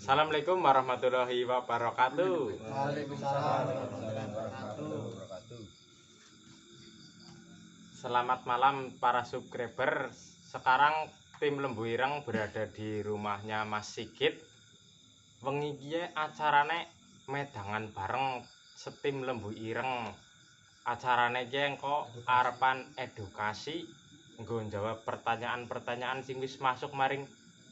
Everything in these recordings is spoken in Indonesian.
Assalamualaikum warahmatullahi wabarakatuh. Waalaikumsalam warahmatullahi wabarakatuh. Selamat malam para subscriber. Sekarang tim Lembu Ireng berada di rumahnya Mas Sigit. Wengi iki acarane medangan bareng setim Lembu Ireng. Acarane iki engko arepan edukasi nggo jawab pertanyaan-pertanyaan sing wis masuk maring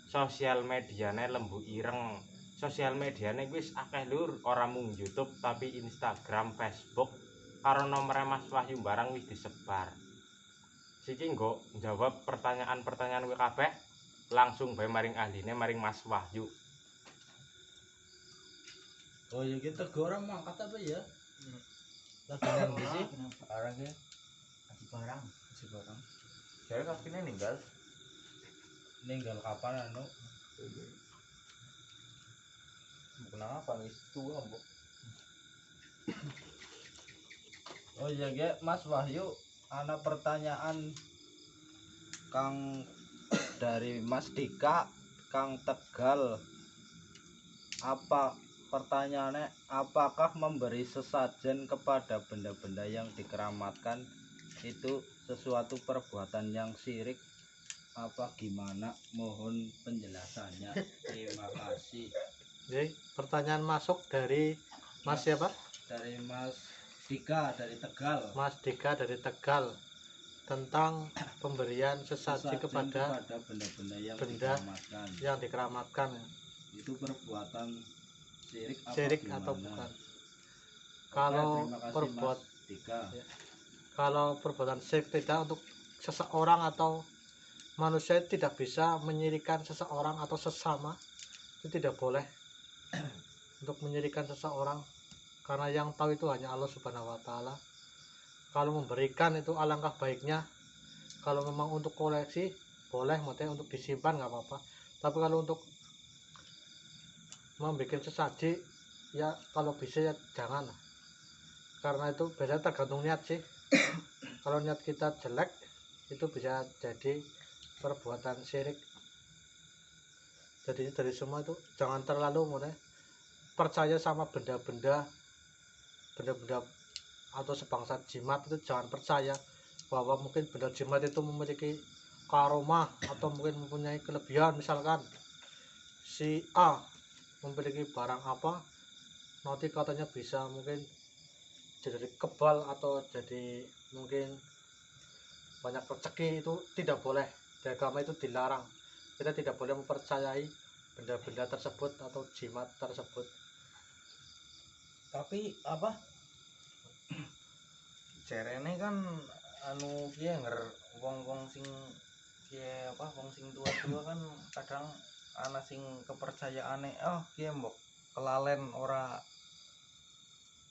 sosial mediane Lembu Ireng. Sosial mediane wis akeh lur, ora mung YouTube tapi Instagram, Facebook. Karo nomere Mas Wahyu barang wis disebar. Siki nggo jawab pertanyaan-pertanyaan kuwi kabeh langsung bae maring ahline maring Mas Wahyu. Oh ya kita orang mangkat apa ya? Lagi nang di sih? Barang ya, Masih barang. saya kakinya ninggal. Ninggal kapan anu? Kenapa nih tua bu? Oh iya ge Mas Wahyu, ana pertanyaan Kang dari Mas Dika, Kang Tegal. Apa pertanyaannya? Apakah memberi sesajen kepada benda-benda yang dikeramatkan itu sesuatu perbuatan yang syirik? Apa gimana? Mohon penjelasannya. Terima kasih. Jadi, pertanyaan masuk dari Mas siapa? Dari Mas Dika dari Tegal. Mas Dika dari Tegal tentang pemberian sesaji kepada benda-benda yang benda dikeramatkan. yang dikeramatkan, Itu perbuatan syirik, syirik gimana? atau bukan. Oke, Kalau terima kasih, perbuat Mas Dika. Ya. Kalau perbuatan syirik tidak untuk seseorang atau manusia tidak bisa menyirikan seseorang atau sesama, itu tidak boleh untuk menyirikan seseorang, karena yang tahu itu hanya Allah Subhanahu wa Ta'ala. Kalau memberikan itu alangkah baiknya. Kalau memang untuk koleksi boleh, maksudnya untuk disimpan nggak apa-apa. Tapi kalau untuk membuat sesaji ya kalau bisa ya jangan, karena itu biasanya tergantung niat sih. Kalau niat kita jelek itu bisa jadi perbuatan syirik. Jadi dari semua itu jangan terlalu percaya sama benda-benda atau sebangsa jimat. Itu jangan percaya bahwa mungkin benda jimat itu memiliki karomah atau mungkin mempunyai kelebihan. Misalkan si A memiliki barang apa, nanti katanya bisa mungkin jadi kebal atau jadi mungkin banyak rezeki. Itu tidak boleh. Di agama itu dilarang. Kita tidak boleh mempercayai benda-benda tersebut atau jimat tersebut. Tapi apa? Cerene kan anu kia wong sing kia apa? Wong sing tua kan kadang ana sing kepercayaane kia mbok kelalen ora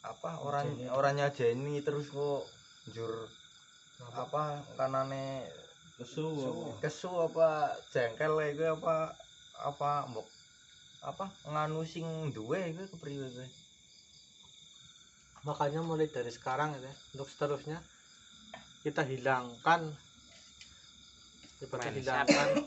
apa orang nyajeni terus kok njur apa kanane kesu apa jengkel iku apa mbok apa nganu sing duwe iku kepriwe kowe? Makanya mulai dari sekarang ya, untuk seterusnya kita hilangkan, seperti hilangkan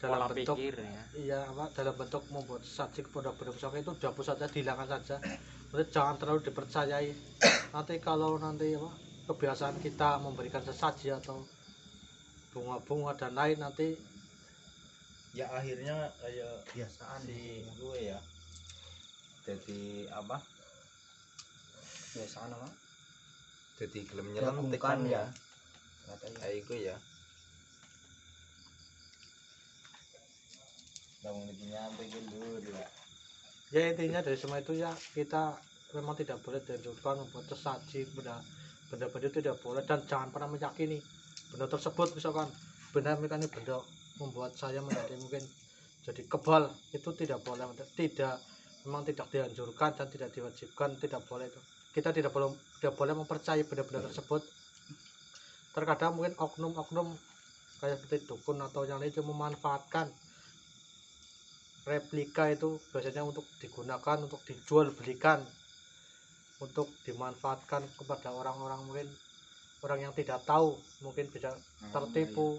dalam Pola bentuk pikir ya. iya apa, dalam bentuk membuat sesaji kepada benda pusaka itu dihapus saja, dihilangkan saja. Nanti jangan terlalu dipercayai. Nanti kalau nanti apa, kebiasaan kita memberikan sesaji atau bunga-bunga dan lain, nanti Ya akhirnya kayak Biasaan si gue ya jadi apa? biasaan apa? Jadi gelem nyelentik Diagungkan kan ya. Kayak iku ya. Namun intinya sampai dulu ya. ya intinya dari semua itu ya kita memang tidak boleh dianjurkan membuat sesaji benda itu tidak boleh, dan jangan pernah meyakini benda tersebut. Misalkan benda membuat saya menjadi mungkin jadi kebal, itu tidak boleh, memang tidak dianjurkan dan tidak diwajibkan, tidak boleh itu. Kita tidak boleh mempercayai benda-benda tersebut. Terkadang mungkin oknum-oknum kayak seperti dukun atau yang lain itu memanfaatkan replika itu biasanya untuk digunakan untuk dijual belikan, untuk dimanfaatkan kepada orang-orang, mungkin orang yang tidak tahu, mungkin bisa tertipu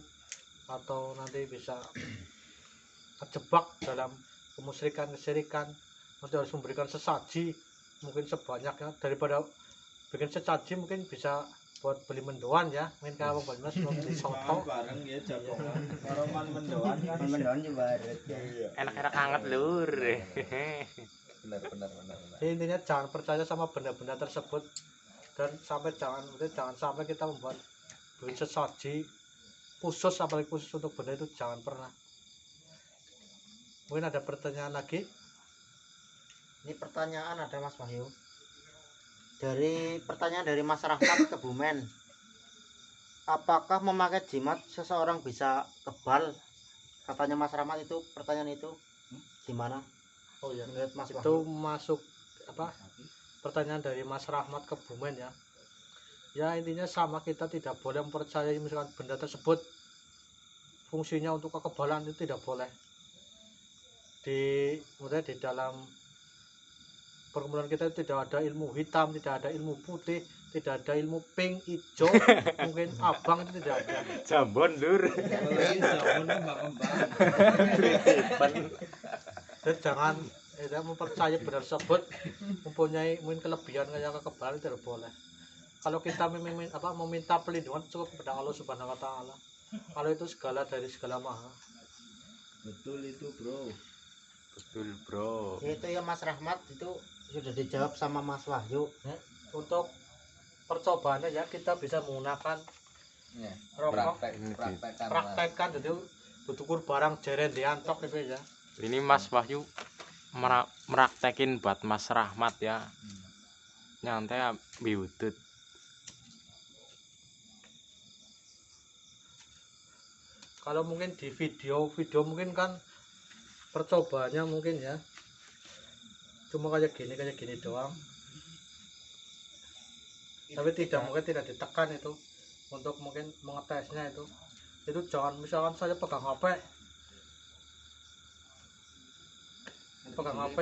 atau nanti bisa terjebak dalam kemusyrikan kesirikan, nanti harus memberikan sesaji mungkin sebanyaknya daripada bikin sesaji mungkin bisa buat beli mendoan ya mungkin kalau Banyumas mau beli soto bareng ya jagongan karo man mendoan kan mendoan juga baret ya. Enak-enak anget lur. benar. jadi intinya jangan percaya sama benda-benda tersebut dan jangan sampai kita membuat beli sesaji khusus apalagi khusus untuk benda itu jangan pernah. Mungkin ada pertanyaan lagi. Ini pertanyaan ada Mas Wahyu. Pertanyaan dari Mas Rahmat Kebumen. Apakah memakai jimat seseorang bisa kebal? Katanya Mas Rahmat itu pertanyaan itu gimana? Oh ya, Menurut Mas itu Wahyu. masuk apa? Pertanyaan dari Mas Rahmat Kebumen ya. Ya intinya sama, kita tidak boleh mempercayai misalkan benda tersebut fungsinya untuk kekebalan itu tidak boleh. Kemudian di dalam perkumpulan kita tidak ada ilmu hitam, tidak ada ilmu putih, tidak ada ilmu pink, hijau, mungkin abang itu tidak ada. Jambon lur. apalagi zamannya mbak kembang Dan jangan mempercayai benda tersebut mempunyai mungkin kelebihan kayak kekebalan tidak boleh. Kalau kita meminta perlindungan cukup kepada Allah Subhanahu wa taala. Kalau itu segala dari segala maha. betul itu bro. Betul bro. Itu ya Mas Rahmat itu sudah dijawab sama Mas Wahyu. Untuk percobaannya ya kita bisa menggunakan Ya, rokok, praktekkan. jadi tutur barang jeren diantok gitu ya. Ini Mas Wahyu meraktekin buat Mas Rahmat ya. Nyantai biutut. Kalau mungkin di video mungkin kan percobaannya mungkin ya cuma kayak gini doang, tapi mungkin tidak ditekan itu untuk mungkin mengetesnya itu jangan misalkan saya pegang HP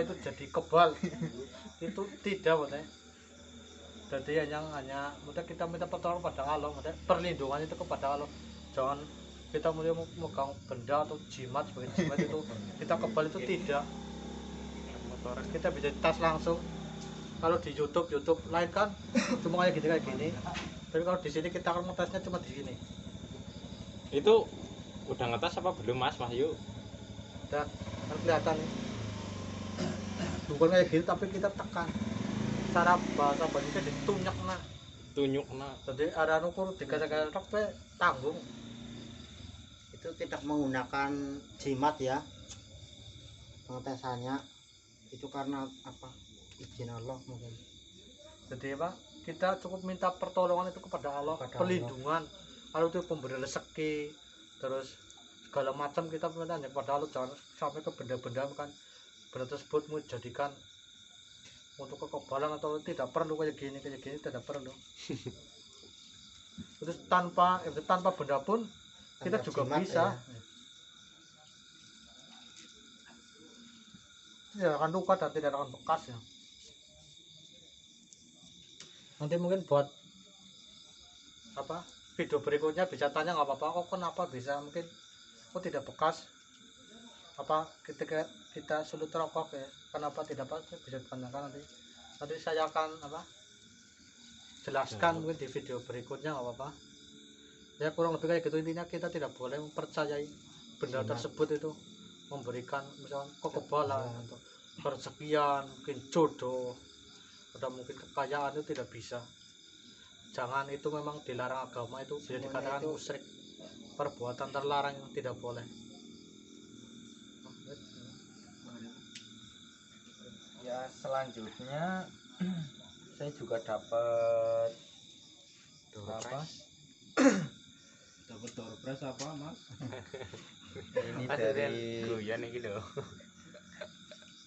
itu jadi kebal itu tidak maksudnya. Jadi hanya mudah kita minta pertolongan pada Allah, mudah perlindungan itu kepada Allah. Jangan kita mulai memegang benda atau jimat sebagai jimat itu kita kebal itu tidak. Kita bisa tes langsung. Kalau di YouTube lain kan cuma kayak gini. Tapi kalau di sini kita akan ngetesnya cuma di sini. Itu udah ngetes apa belum Mas Wahyu? Udah kan kelihatan nih. Bukan kayak gini tapi kita tekan. Cara bahasa Banyunya ditunjuk nah. Tunjuk nah. Jadi ada ukur 3 pe tanggung. Itu tidak menggunakan jimat ya. Pengetesannya itu karena apa? Izin Allah mungkin. Jadi apa? Kita cukup minta pertolongan itu kepada Allah, perlindungan. Kalau itu pemberi rezeki, terus segala macam kita minta hanya kepada Allah, jangan sampai ke benda-benda kan benda tersebut menjadikan untuk kekebalan atau tidak perlu kayak gini tidak perlu. Terus tanpa benda pun kita Tanpa juga jimat, bisa. ya. Tidak akan luka dan tidak akan bekas ya. Nanti mungkin buat apa video berikutnya bisa tanya nggak apa-apa, kok kenapa bisa mungkin kok tidak bekas apa ketika kita sulut rokok ya kenapa tidak bekas bisa ditanyakan nanti saya akan apa jelaskan mungkin di video berikutnya nggak apa-apa ya, kurang lebih kayak gitu. Intinya kita tidak boleh mempercayai benda tersebut itu memberikan misalkan kekebalan atau kerezekian, mungkin jodoh atau mungkin kekayaan, itu tidak bisa. Jangan, itu memang dilarang agama, itu bisa dikatakan musyrik, perbuatan terlarang yang tidak boleh. Ya selanjutnya saya juga dapat apa? Dapat door prize apa Mas? Ini dari guyon iki lho.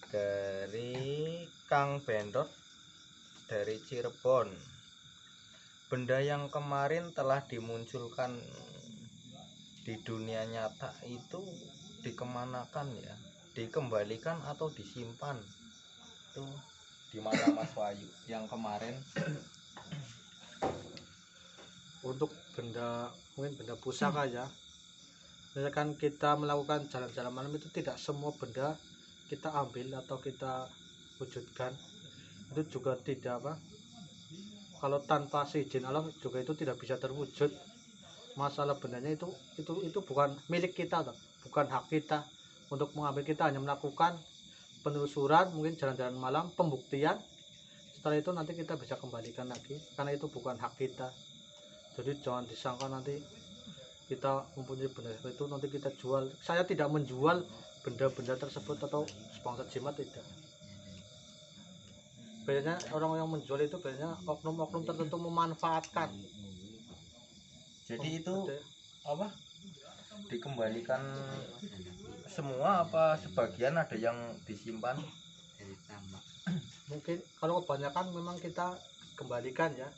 dari Kang Bendot dari Cirebon. Benda yang kemarin telah dimunculkan di dunia nyata itu dikemanakan ya? Dikembalikan atau disimpan? Itu di mana Mas Wahyu? Yang kemarin Untuk benda, mungkin benda pusaka ya, misalkan kita melakukan jalan-jalan malam itu tidak semua benda kita ambil atau kita wujudkan itu juga tidak apa, kalau tanpa seizin alam juga itu tidak bisa terwujud. Masalah benarnya itu bukan milik kita toh, bukan hak kita untuk mengambil. Kita hanya melakukan penelusuran, mungkin jalan-jalan malam, pembuktian. Setelah itu nanti kita bisa kembalikan lagi karena itu bukan hak kita. Jadi jangan disangka nanti kita mempunyai benda itu nanti kita jual. Saya tidak menjual benda-benda tersebut atau sebangsat jimat, tidak. Biasanya orang yang menjual itu biasanya oknum-oknum tertentu memanfaatkan. Jadi itu Ada. apa? Dikembalikan semua apa sebagian ada yang disimpan? Mungkin kalau kebanyakan memang kita kembalikan ya.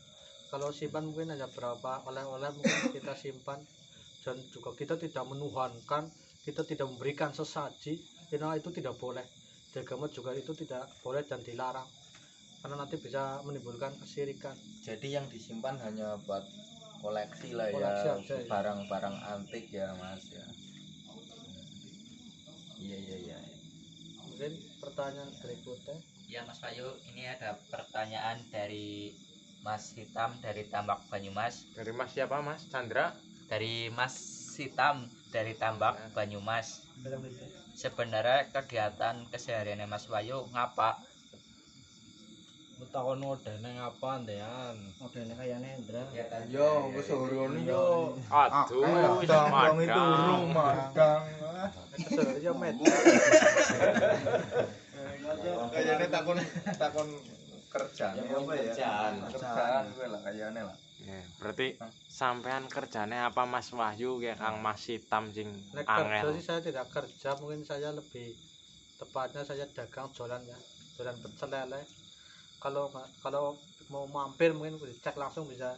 Kalau simpan mungkin ada berapa oleh-oleh mungkin kita simpan, dan juga kita tidak menuhankan, kita tidak memberikan sesaji, karena itu tidak boleh. Di agama juga itu tidak boleh dan dilarang karena nanti bisa menimbulkan kesyirikan. Jadi yang disimpan hanya buat koleksi lah Koleksi ya, aja, ya. barang-barang antik ya Mas ya. Iya iya iya. Mungkin pertanyaan berikutnya. Ya Mas Bayu, ini ada pertanyaan dari Mas Hitam dari Tambak Banyumas. Dari Mas siapa Mas? Chandra? Dari Mas Hitam dari Tambak Ya. Banyumas. Bilang itu. Sebenarnya kegiatan kesehariannya Mas Bayu ngapa? Takon modene ngapa ndean? Modelnya kayak Nendra. Yo, wis urun yo. Aduh, Dang itu madang. rumah dang. Sebenarnya med. Kayaknya takon kerjaan apa ya? Kerjaan gue lah kayaknya lah. Ya, berarti sampean kerjane apa Mas Wahyu kayak Kang Mas Hitam sing Nek kerja angel. sih saya tidak kerja, mungkin saya lebih tepatnya saya dagang jualan ya, jualan pecel lele. Kalau mau mampir mungkin dicek langsung bisa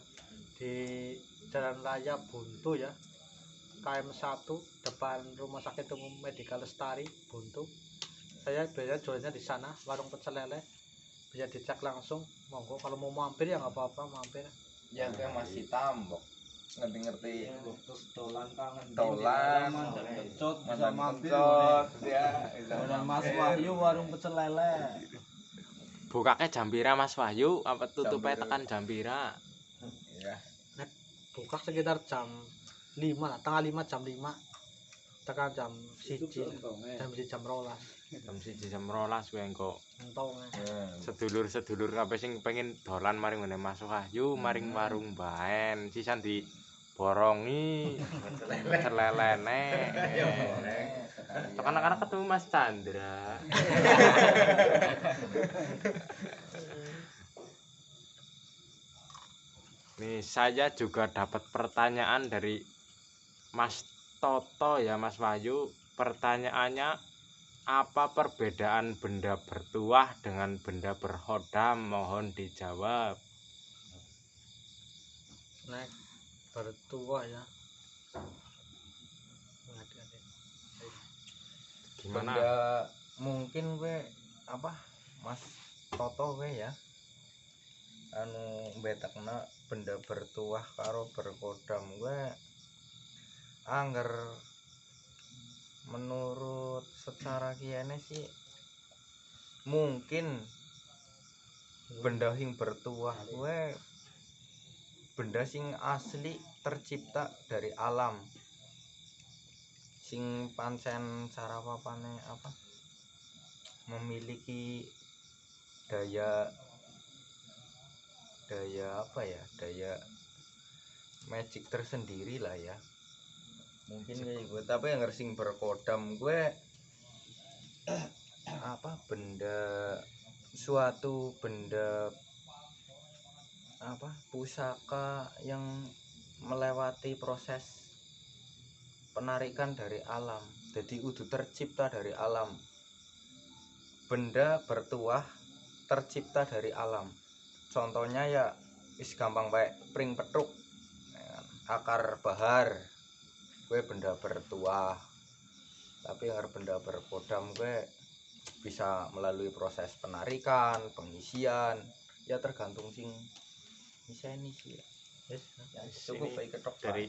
di Jalan Raya Buntu ya, KM 1 depan Rumah Sakit Umum Medika Lestari Buntu. Saya biasanya jualannya di sana, warung pecel lele, bisa dicek langsung. Monggo kalau mau mampir ya nggak apa-apa mampir. Ya kayak masih tambok. Ngerti-ngerti. Terus dolan kangen. Dolan. Mandan kecut bisa Mantan mampir. kencot ya. Dolan Mas Wahyu warung pecel lele. Bukake jam pira Mas Wahyu? Apa tutupe Jam pira. tekan jam pira? Ya. Buka sekitar jam 5 lah, tengah 5 jam 5 tekan jam 1 jam 12 Jam 1 jam 12 kowe engko entong. sedulur-sedulur kabeh sing pengen dolan maring ngene Mas Wahyu, maring warung Baen, sisan di borongi celelene. Tekan anak ketemu Mas Chandra. Nih, saya juga dapat pertanyaan dari Mas Toto ya Mas Wahyu. Pertanyaannya, apa perbedaan benda bertuah dengan benda berhodam? Mohon dijawab. Nek bertuah ya. Gimana? Benda mungkin gue apa Mas Toto gue ya anu betakna benda bertuah karo berkodam gue angger menurut secara kiyane sih mungkin benda sing bertuah gue benda sing asli tercipta dari alam sing pancen cara papane apa memiliki daya apa ya, daya magic tersendiri lah ya mungkin kayak gue. Tapi yang sing berkodam gue apa benda suatu benda apa pusaka yang melewati proses penarikan dari alam, jadi udah tercipta dari alam. Benda bertuah tercipta dari alam, contohnya ya wis gampang baik pring petruk akar bahar gue benda bertuah. Tapi yang benda berkodam gue bisa melalui proses penarikan, pengisian, ya tergantung sing bisa ini sih ya. Yes. Ya, cukup Ini baik ketok dari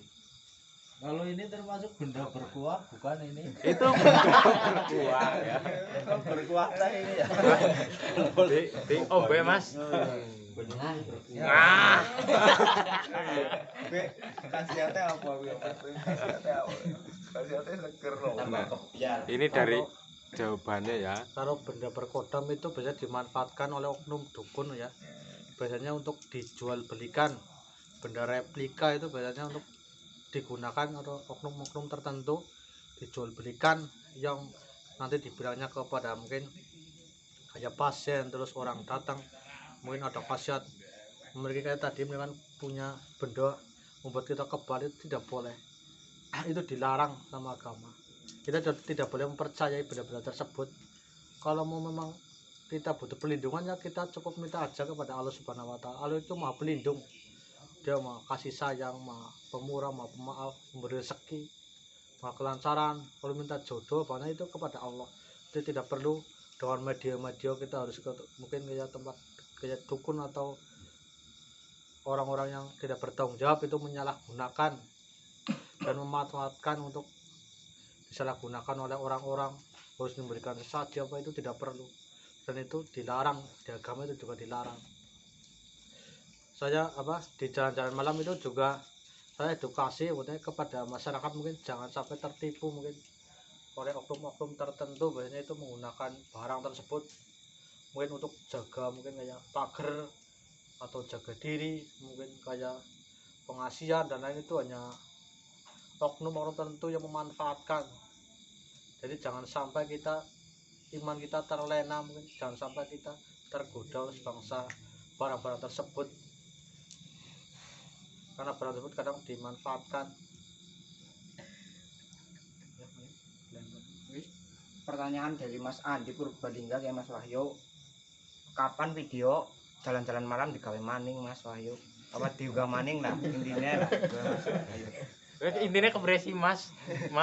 Kalau ini termasuk benda berkuah bukan ini? Itu berkuah ya. Berkuah teh ini ya. Di ombe Mas. Benar. Nah, Khasiatnya apa kuwi? Khasiatnya apa? Khasiatnya seger loh. Tambah kebiar. ini dari jawabannya ya. Kalau benda berkodam itu biasanya dimanfaatkan oleh oknum dukun ya, biasanya untuk dijual belikan. Benda replika itu biasanya untuk digunakan atau oknum-oknum tertentu dijual belikan, yang nanti dibilangnya kepada mungkin kayak pasien, terus orang datang mungkin ada khasiat memiliki kayak tadi mereka punya benda membuat kita kebal, itu tidak boleh. Itu dilarang sama agama. Kita tidak boleh mempercayai benda-benda tersebut. Kalau mau memang kita butuh perlindungan, ya kita cukup minta aja kepada Allah Subhanahu wa Ta'ala. Allah itu Maha Pelindung, Dia Maha kasih sayang, Maha pemurah, Maha pemaaf, memberi rezeki, Maha kelancaran. Kalau minta jodoh karena itu kepada Allah, itu tidak perlu dengan media-media kita harus ke mungkin kayak tempat kayak dukun atau orang-orang yang tidak bertanggung jawab, itu menyalahgunakan dan memanfaatkan untuk disalahgunakan oleh orang-orang, harus memberikan sesaji apa, itu tidak perlu, dan itu dilarang di agama, itu juga dilarang. Saya di jalan-jalan malam itu juga saya edukasi kepada masyarakat, mungkin jangan sampai tertipu mungkin oleh oknum-oknum tertentu, biasanya itu menggunakan barang tersebut mungkin untuk jaga mungkin kayak pagar atau jaga diri, mungkin kayak pengasihan dan lain, itu hanya oknum-oknum tertentu yang memanfaatkan. Jadi jangan sampai kita iman kita terlena, mungkin jangan sampai kita tergoda oleh bangsa barang-barang tersebut, karena barang tersebut kadang dimanfaatkan. Pertanyaan dari Mas Andi Purbalingga ya Mas Wahyu. Kapan video jalan-jalan malam digawe maning Mas Wahyu? Apa diunggah maning lah intinya lah. Intinya keberesi Mas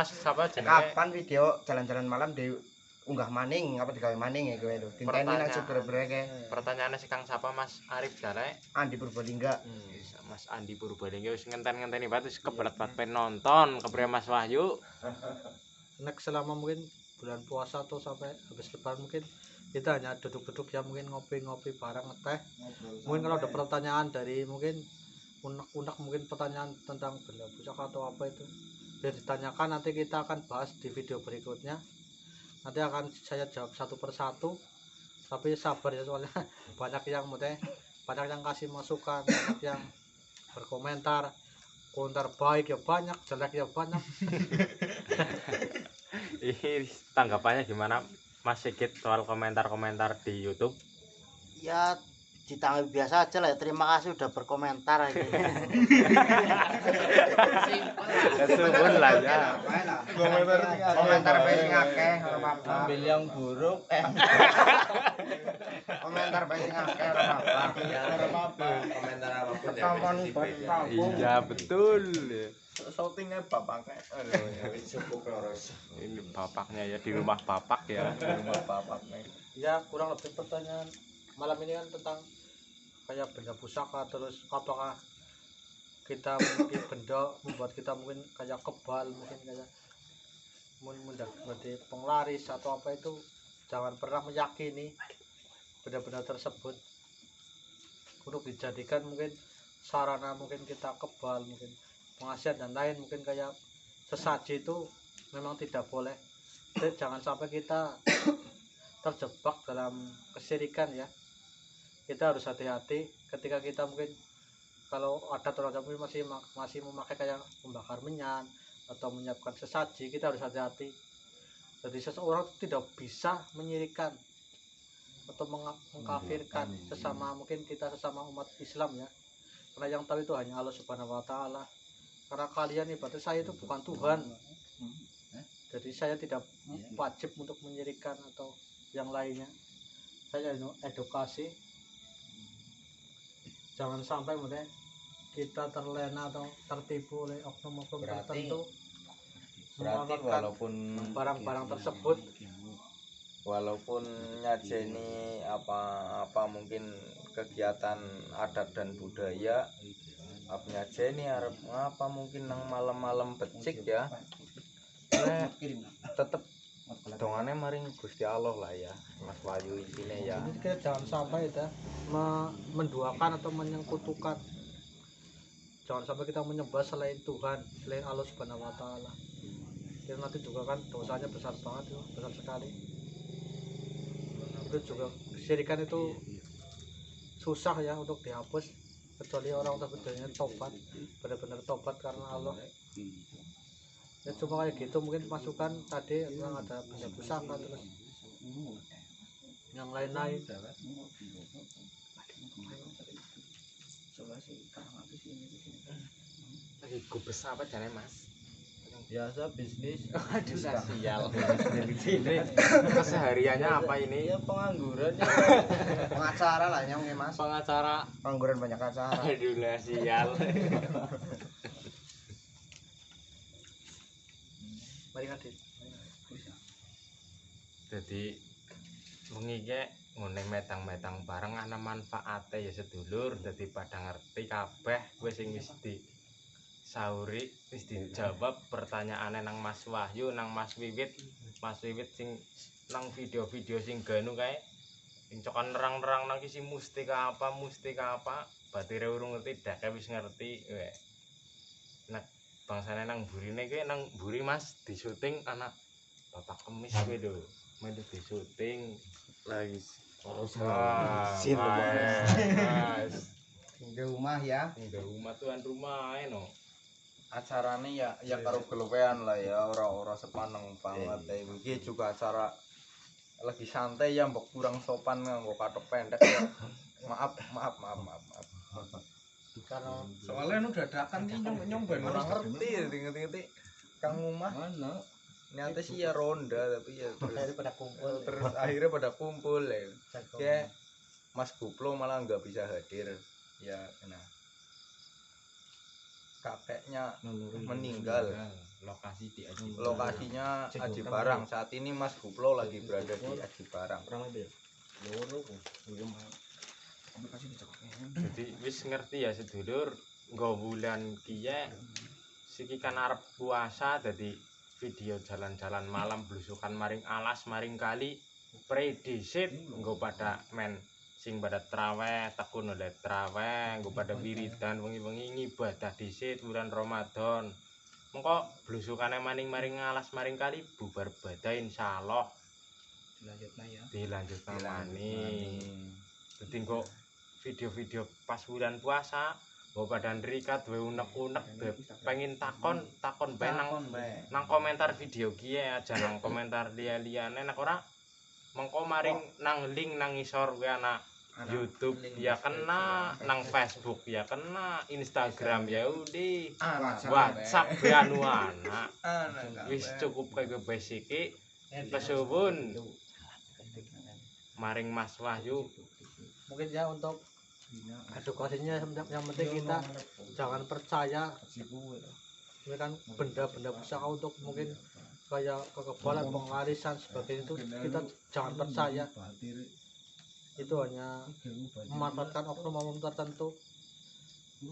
siapa jenenge? Kapan video jalan-jalan malam diunggah maning apa digawe maning ya kowe lho. Dinteni nang super-super Pertanyaannya si Kang siapa Mas Arif Jalek? Andi Purbalingga. Mas Andi Purbalingga wis ngenten-ngenteni banget, wis kebelet banget pengen nonton kebre Mas Wahyu. Next selama mungkin bulan puasa atau sampai habis lebaran, mungkin kita hanya duduk-duduk ya, mungkin ngopi-ngopi bareng, ngeteh. Mungkin kalau ada pertanyaan dari mungkin unek-unek, mungkin pertanyaan tentang benda pusaka atau apa, itu biar ditanyakan, nanti kita akan bahas di video berikutnya. Nanti akan saya jawab satu persatu, tapi sabar ya, soalnya banyak yang kasih masukan, banyak yang berkomentar, komentar baik ya banyak, jelek ya banyak. Ini tanggapannya gimana Mas Sigit soal komentar-komentar di YouTube? Ya ditanggapi biasa aja lah ya. Terima kasih udah berkomentar aja. Kesuwun lah ya. Komentar baik sing akeh ora apa-apa. Ambil yang buruk. Komentar baik sing akeh ora apa-apa. Ora apa-apa. Komentar apapun ya. Kampung buat kampung. Iya betul. Shootingnya bapaknya. Aduh, ya wis cukup terus. Ini bapaknya ya, di rumah bapak ya. Di rumah bapaknya. Ya kurang lebih pertanyaan malam ini kan tentang kayak benda pusaka, terus apakah kita mungkin benda membuat kita mungkin kayak kebal, mungkin kayak menjadi penglaris atau apa, itu jangan pernah meyakini benda-benda tersebut untuk dijadikan mungkin sarana mungkin kita kebal, mungkin pengasihan dan lain, mungkin kayak sesaji, itu memang tidak boleh. Jadi jangan sampai kita terjebak dalam kesyirikan ya. Kita harus hati-hati ketika kita mungkin kalau ada orang masih memakai kayak membakar menyan atau menyiapkan sesaji, kita harus hati-hati. Jadi seseorang tidak bisa menyirikan atau mengkafirkan sesama mungkin kita sesama umat Islam ya, karena yang tahu itu hanya Allah Subhanahu wa Ta'ala. Karena kalian ibarat saya itu bukan Tuhan, jadi saya tidak wajib untuk menyirikan atau yang lainnya. Saya edukasi, jangan sampai kita terlena atau tertipu oleh oknum-oknum tertentu, Berarti walaupun barang-barang tersebut. walaupun nyajeni apa mungkin kegiatan adat dan budaya, Maafnya Jenny arep ngapa mungkin nang malam-malam becik ya. Nek tetep dongane maring Gusti Allah lah ya Mas Wahyu intine ya. Jadi kita jangan sampai ya menduakan atau menyekutukan. Jangan sampai kita menyembah selain Tuhan, selain Allah Subhanahu wa taala. Kita nanti juga kan dosanya besar banget ya, besar sekali. Itu juga kesyirikan itu susah ya untuk dihapus, kecuali orang benar-benar tobat, benar-benar tobat karena Allah. Ya cuma kayak gitu mungkin masukan tadi yang ada benda pusaka terus yang lain-lain. Lagi gubes apa jane Mas? Biasa bisnis. Aduh sial. Ini kesehariannya apa ini? Ya pengangguran ya. Pengacara lah nyong ya Mas. Pengacara. Pengangguran banyak acara. Aduh lah sial. Mari Adit. Jadi wengi ki ngene metang-metang bareng ana manfaate ya sedulur, dadi pada ngerti kabeh kowe sing wis sauri wis dijawab pertanyaane nang Mas Wahyu nang Mas Wiwit sing nang video-video sing ganu kae sing cokan nerang-nerang nang isi mustika apa batire urung ngerti dak wis ngerti weh nek bangsane nang burine kuwi nang mburi Mas di syuting anak Bapak Kemis kuwi lho melu di syuting lagi Di rumah ya. Enggak rumah tuan rumah no. Acarane ya karo gelewean lah ya, ora sepaneng banget. Iki juga acara lagi santai ya, mbok kurang sopan nganggo katok pendek ya. Maaf. Karena Soalnya nu dadakan ki nyong ben ora ngerti ngerti Kang Umah. Mana? Niatnya sih ya ronda tapi ya daripada kumpul terus akhirnya pada kumpul ya. Kayak Mas Guplo malah nggak bisa hadir ya, nah kakeknya meninggal, lokasinya Aji Barang. Saat ini Mas Guplo lagi berada di Aji Barang. Jadi wis ngerti ya sedulur nggo bulan kiye siki kan arep puasa dadi video jalan-jalan malam blusukan maring alas maring kali predisit nggo pada men sing pada traweh tekun oleh traweh nggo pada wiridan wengi-wengi ngibadah dhisit bulan Ramadan mengko blusukane maring alas maring kali bubar badai insyaallah dilanjutna maning dadi engko video-video pas bulan puasa nggo pada nrikat duwe unek-unek pengen takon bae nang komentar video kiye aja nang komentar liya-liyane nek ora mengko maring nang link nang ngisor kuwi ana YouTube ya kena, nang Facebook ya kena, Instagram ya udah, WhatsApp ya anu anak. Wis cukup kayak basic iki kesuwun. Maring Mas Wahyu. mungkin ya untuk edukasinya yang penting kita jangan percaya ini kan benda-benda pusaka untuk mungkin kayak kekebalan pengarisan sebagainya itu kita jangan percaya, itu hanya memanfaatkan oknum-oknum tertentu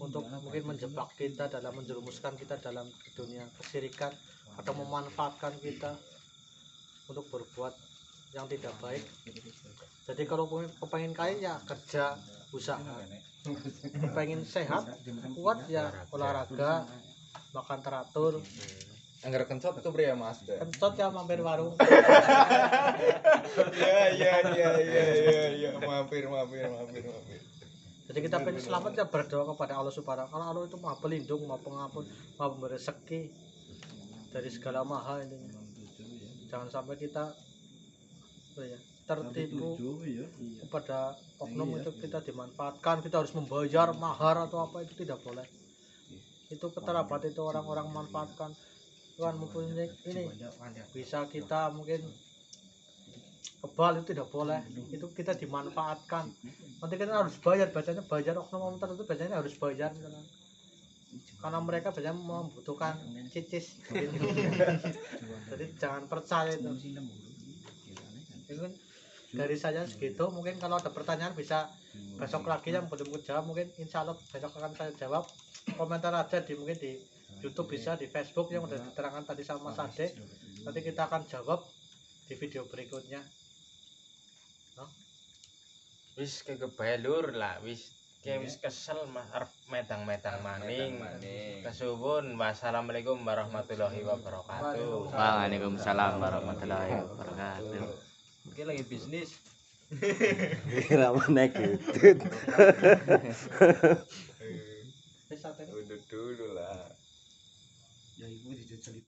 untuk mungkin menjebak kita dalam menjerumuskan kita dalam dunia kesyirikan atau memanfaatkan kita untuk berbuat yang tidak baik. Jadi kalau pengen kaya ya kerja usaha, pengen sehat kuat ya olahraga, makan teratur. Anggar kencot tuh bre ya Mas. Kencot ya mampir warung. Ya, mampir. Jadi kita pengen selamat ya berdoa kepada Allah Subhanahu. Karena Allah itu Maha Pelindung, Maha Pengampun, Maha Pemberi rezeki dari segala maha intinya. Jangan sampai kita tertipu kepada oknum itu, kita dimanfaatkan, kita harus membayar mahar atau apa, itu tidak boleh. Itu keterabat itu orang-orang memanfaatkan. Tuhan mempunyai ini bisa kita mungkin kebal, itu tidak boleh, itu kita dimanfaatkan. Nanti kita harus bayar, bacanya bayar, oknum tertentu biasanya harus bayar karena mereka biasanya membutuhkan cicis. Jadi jangan percaya itu. Mungkin dari saya segitu, mungkin kalau ada pertanyaan bisa besok lagi yang belum kejawab, mungkin insya Allah besok akan saya jawab. komentar aja di mungkin di YouTube bisa, di Facebook yang udah diterangkan tadi sama Mas Ade. Nanti kita akan jawab di video berikutnya. Wis kegebalur lah, wis kesel mas arep medang-medang maning. Kesuwun. Wassalamualaikum warahmatullahi wabarakatuh. Waalaikumsalam warahmatullahi wabarakatuh. Mungkin lagi bisnis. Kira mana gitu. Wis, Ade. Dulu lah. Ya iku dijajal